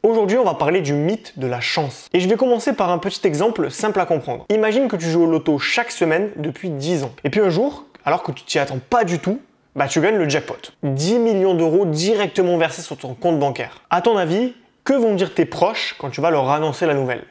Aujourd'hui, on va parler du mythe de la chance. Et je vais commencer par un petit exemple simple à comprendre. Imagine que tu joues au loto chaque semaine depuis 10 ans. Et puis un jour, alors que tu t'y attends pas du tout, tu gagnes le jackpot. 10 millions d'euros directement versés sur ton compte bancaire. À ton avis, que vont dire tes proches quand tu vas leur annoncer la nouvelle?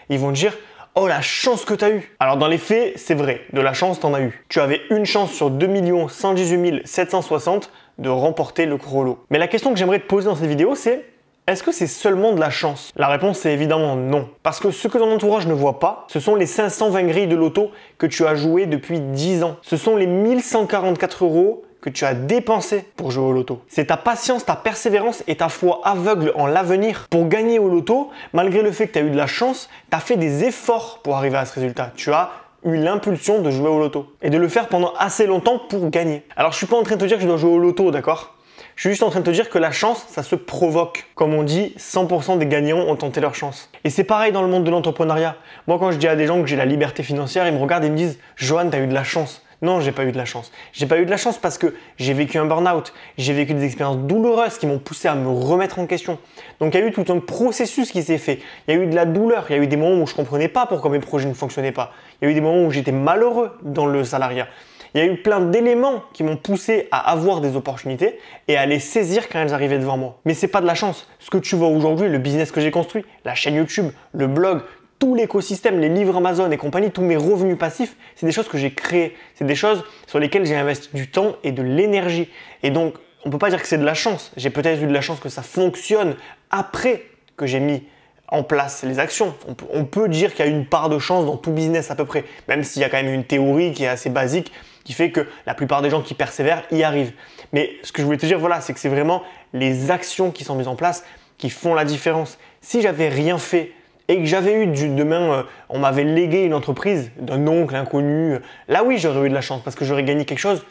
Ils vont te dire: oh la chance que tu as eue. Alors dans les faits, c'est vrai, de la chance t'en as eu. Tu avais une chance sur 2 118 760 de remporter le gros lot. Mais la question que j'aimerais te poser dans cette vidéo, c'est: est-ce que c'est seulement de la chance? La réponse est évidemment non. Parce que ce que ton entourage ne voit pas, ce sont les 520 grilles de loto que tu as jouées depuis 10 ans. Ce sont les 1144 euros que tu as dépensé pour jouer au loto. C'est ta patience, ta persévérance et ta foi aveugle en l'avenir. Pour gagner au loto, malgré le fait que tu as eu de la chance, tu as fait des efforts pour arriver à ce résultat. Tu as eu l'impulsion de jouer au loto et de le faire pendant assez longtemps pour gagner. Alors je suis pas en train de te dire que tu dois jouer au loto, d'accord? Je suis juste en train de te dire que la chance, ça se provoque. Comme on dit, 100% des gagnants ont tenté leur chance. Et c'est pareil dans le monde de l'entrepreneuriat. Moi, quand je dis à des gens que j'ai la liberté financière, ils me regardent et me disent: Johan, tu as eu de la chance. Non, j'ai pas eu de la chance. J'ai pas eu de la chance parce que j'ai vécu un burn-out, j'ai vécu des expériences douloureuses qui m'ont poussé à me remettre en question. Donc il y a eu tout un processus qui s'est fait. Il y a eu de la douleur, il y a eu des moments où je comprenais pas pourquoi mes projets ne fonctionnaient pas. Il y a eu des moments où j'étais malheureux dans le salariat. Il y a eu plein d'éléments qui m'ont poussé à avoir des opportunités et à les saisir quand elles arrivaient devant moi. Mais c'est pas de la chance. Ce que tu vois aujourd'hui, le business que j'ai construit, la chaîne YouTube, le blog, tout l'écosystème, les livres Amazon et compagnie, tous mes revenus passifs, c'est des choses que j'ai créées. C'est des choses sur lesquelles j'ai investi du temps et de l'énergie. Et donc, on ne peut pas dire que c'est de la chance. J'ai peut-être eu de la chance que ça fonctionne après que j'ai mis en place les actions. On peut dire qu'il y a une part de chance dans tout business à peu près, même s'il y a quand même une théorie qui est assez basique, qui fait que la plupart des gens qui persévèrent y arrivent. Mais ce que je voulais te dire, voilà, c'est que c'est vraiment les actions qui sont mises en place qui font la différence. Si j'avais rien fait et que j'avais eu demain, on m'avait légué une entreprise d'un oncle inconnu, là oui, j'aurais eu de la chance parce que j'aurais gagné quelque chose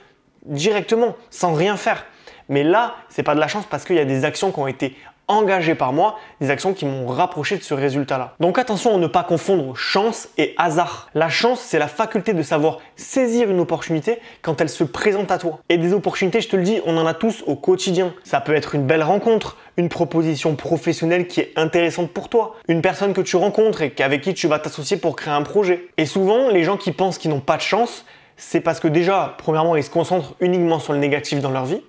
directement, sans rien faire. Mais là, c'est pas de la chance parce qu'il y a des actions qui ont été engagées par moi, des actions qui m'ont rapproché de ce résultat-là. Donc attention à ne pas confondre chance et hasard. La chance, c'est la faculté de savoir saisir une opportunité quand elle se présente à toi. Et des opportunités, je te le dis, on en a tous au quotidien. Ça peut être une belle rencontre, une proposition professionnelle qui est intéressante pour toi, une personne que tu rencontres et avec qui tu vas t'associer pour créer un projet. Et souvent, les gens qui pensent qu'ils n'ont pas de chance, c'est parce que déjà, premièrement, ils se concentrent uniquement sur le négatif dans leur vie.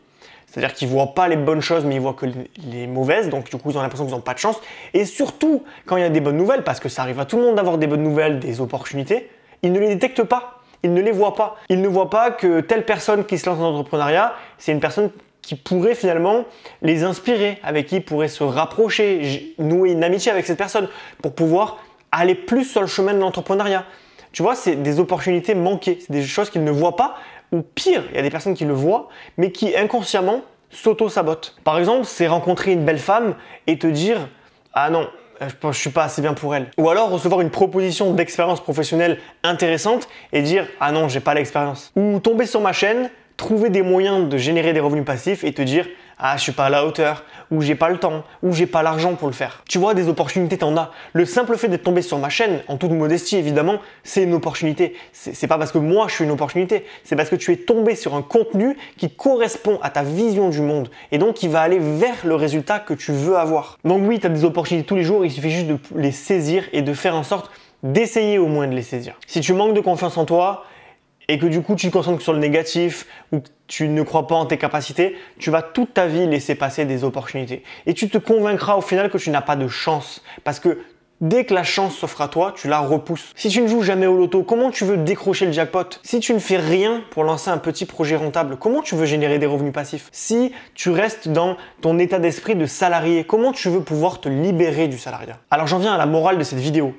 C'est-à-dire qu'ils ne voient pas les bonnes choses, mais ils voient que les mauvaises. Donc, du coup, ils ont l'impression qu'ils n'ont pas de chance. Et surtout, quand il y a des bonnes nouvelles, parce que ça arrive à tout le monde d'avoir des bonnes nouvelles, des opportunités, ils ne les détectent pas. Ils ne les voient pas. Ils ne voient pas que telle personne qui se lance dans l'entrepreneuriat, c'est une personne qui pourrait finalement les inspirer, avec qui ils pourraient se rapprocher, nouer une amitié avec cette personne pour pouvoir aller plus sur le chemin de l'entrepreneuriat. Tu vois, c'est des opportunités manquées. C'est des choses qu'ils ne voient pas. Ou pire, il y a des personnes qui le voient, mais qui inconsciemment s'auto-sabotent. Par exemple, c'est rencontrer une belle femme et te dire « Ah non, je suis pas assez bien pour elle ». Ou alors recevoir une proposition d'expérience professionnelle intéressante et dire « Ah non, j'ai pas l'expérience ». Ou tomber sur ma chaîne, trouver des moyens de générer des revenus passifs et te dire « Ah, je suis pas à la hauteur » ou « J'ai pas le temps » ou « J'ai pas l'argent pour le faire ». Tu vois, des opportunités, t'en as. Le simple fait d'être tombé sur ma chaîne, en toute modestie évidemment, c'est une opportunité. C'est pas parce que moi je suis une opportunité, c'est parce que tu es tombé sur un contenu qui correspond à ta vision du monde et donc qui va aller vers le résultat que tu veux avoir. Donc oui, tu as des opportunités tous les jours, il suffit juste de les saisir et de faire en sorte d'essayer au moins de les saisir. Si tu manques de confiance en toi, et que du coup tu te concentres sur le négatif ou que tu ne crois pas en tes capacités, tu vas toute ta vie laisser passer des opportunités. Et tu te convaincras au final que tu n'as pas de chance. Parce que dès que la chance s'offre à toi, tu la repousses. Si tu ne joues jamais au loto, comment tu veux décrocher le jackpot? Si tu ne fais rien pour lancer un petit projet rentable, comment tu veux générer des revenus passifs? Si tu restes dans ton état d'esprit de salarié, comment tu veux pouvoir te libérer du salariat? Alors j'en viens à la morale de cette vidéo.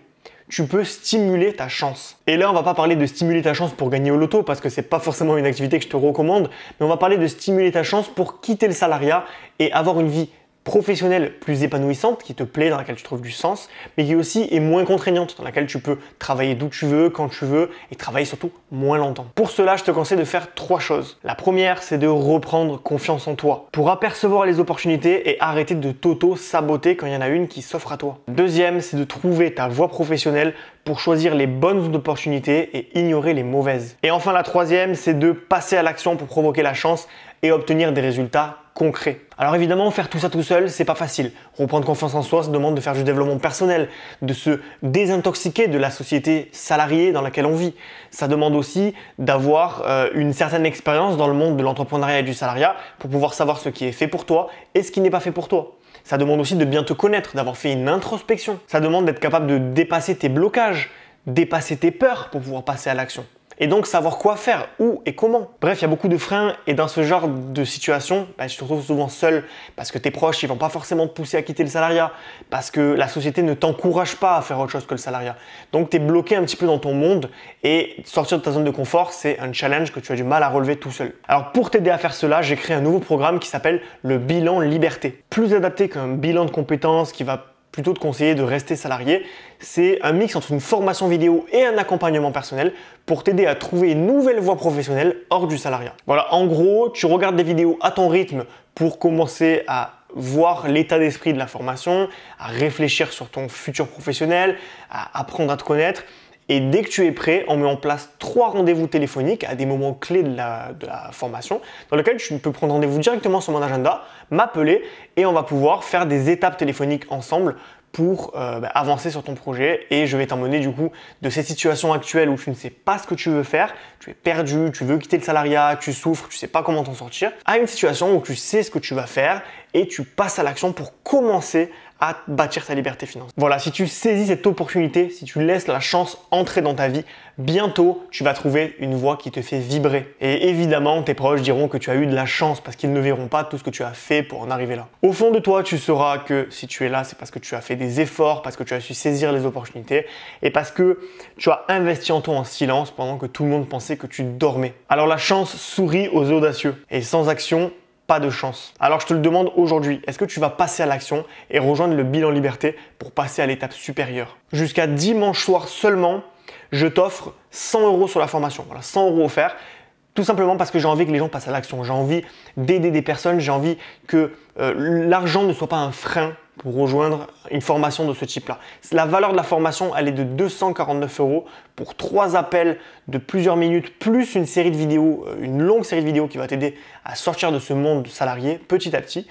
Tu peux stimuler ta chance. Et là, on va pas parler de stimuler ta chance pour gagner au loto parce que c'est pas forcément une activité que je te recommande, mais on va parler de stimuler ta chance pour quitter le salariat et avoir une vie professionnelle plus épanouissante, qui te plaît, dans laquelle tu trouves du sens, mais qui aussi est moins contraignante, dans laquelle tu peux travailler d'où tu veux, quand tu veux, et travailler surtout moins longtemps. Pour cela, je te conseille de faire 3 choses. La première, c'est de reprendre confiance en toi, pour apercevoir les opportunités et arrêter de t'auto-saboter quand il y en a une qui s'offre à toi. Deuxième, c'est de trouver ta voie professionnelle pour choisir les bonnes opportunités et ignorer les mauvaises. Et enfin, la troisième, c'est de passer à l'action pour provoquer la chance et obtenir des résultats concrets. Alors évidemment, faire tout ça tout seul, c'est pas facile. Reprendre confiance en soi, ça demande de faire du développement personnel, de se désintoxiquer de la société salariée dans laquelle on vit. Ça demande aussi d'avoir une certaine expérience dans le monde de l'entrepreneuriat et du salariat pour pouvoir savoir ce qui est fait pour toi et ce qui n'est pas fait pour toi. Ça demande aussi de bien te connaître, d'avoir fait une introspection. Ça demande d'être capable de dépasser tes blocages, dépasser tes peurs pour pouvoir passer à l'action. Et donc savoir quoi faire, où et comment. Bref, il y a beaucoup de freins et dans ce genre de situation, tu te retrouves souvent seul parce que tes proches, ils vont pas forcément te pousser à quitter le salariat, parce que la société ne t'encourage pas à faire autre chose que le salariat. Donc tu es bloqué un petit peu dans ton monde et sortir de ta zone de confort, c'est un challenge que tu as du mal à relever tout seul. Alors pour t'aider à faire cela, j'ai créé un nouveau programme qui s'appelle le bilan liberté. Plus adapté qu'un bilan de compétences qui va plutôt te conseiller de rester salarié. C'est un mix entre une formation vidéo et un accompagnement personnel pour t'aider à trouver une nouvelle voie professionnelle hors du salariat. Voilà, en gros, tu regardes des vidéos à ton rythme pour commencer à voir l'état d'esprit de la formation, à réfléchir sur ton futur professionnel, à apprendre à te connaître. Et dès que tu es prêt, on met en place 3 rendez-vous téléphoniques à des moments clés de la formation dans lesquels tu peux prendre rendez-vous directement sur mon agenda, m'appeler et on va pouvoir faire des étapes téléphoniques ensemble pour avancer sur ton projet et je vais t'emmener du coup de ces situations actuelles où tu ne sais pas ce que tu veux faire, tu es perdu, tu veux quitter le salariat, tu souffres, tu ne sais pas comment t'en sortir, à une situation où tu sais ce que tu vas faire et tu passes à l'action pour commencer à bâtir ta liberté financière. Voilà, si tu saisis cette opportunité, si tu laisses la chance entrer dans ta vie, bientôt tu vas trouver une voie qui te fait vibrer. Et évidemment, tes proches diront que tu as eu de la chance parce qu'ils ne verront pas tout ce que tu as fait pour en arriver là. Au fond de toi, tu sauras que si tu es là, c'est parce que tu as fait des efforts, parce que tu as su saisir les opportunités et parce que tu as investi en toi en silence pendant que tout le monde pensait que tu dormais. Alors la chance sourit aux audacieux et sans action, pas de chance. Alors je te le demande aujourd'hui, est-ce que tu vas passer à l'action et rejoindre le bilan liberté pour passer à l'étape supérieure? Jusqu'à dimanche soir seulement, je t'offre 100 € sur la formation. Voilà, 100 € offerts. Tout simplement parce que j'ai envie que les gens passent à l'action. J'ai envie d'aider des personnes. J'ai envie que l'argent ne soit pas un frein pour rejoindre une formation de ce type-là. La valeur de la formation, elle est de 249 € pour 3 appels de plusieurs minutes, plus une série de vidéos, une longue série de vidéos qui va t'aider à sortir de ce monde salarié petit à petit.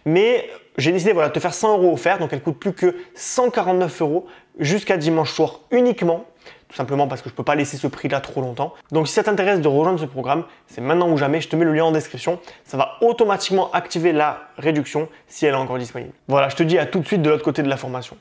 Mais j'ai décidé de te faire 100 € offerts, donc elle coûte plus que 149 € jusqu'à dimanche soir uniquement. Tout simplement parce que je ne peux pas laisser ce prix-là trop longtemps. Donc si ça t'intéresse de rejoindre ce programme, c'est maintenant ou jamais, je te mets le lien en description. Ça va automatiquement activer la réduction si elle est encore disponible. Voilà, je te dis à tout de suite de l'autre côté de la formation.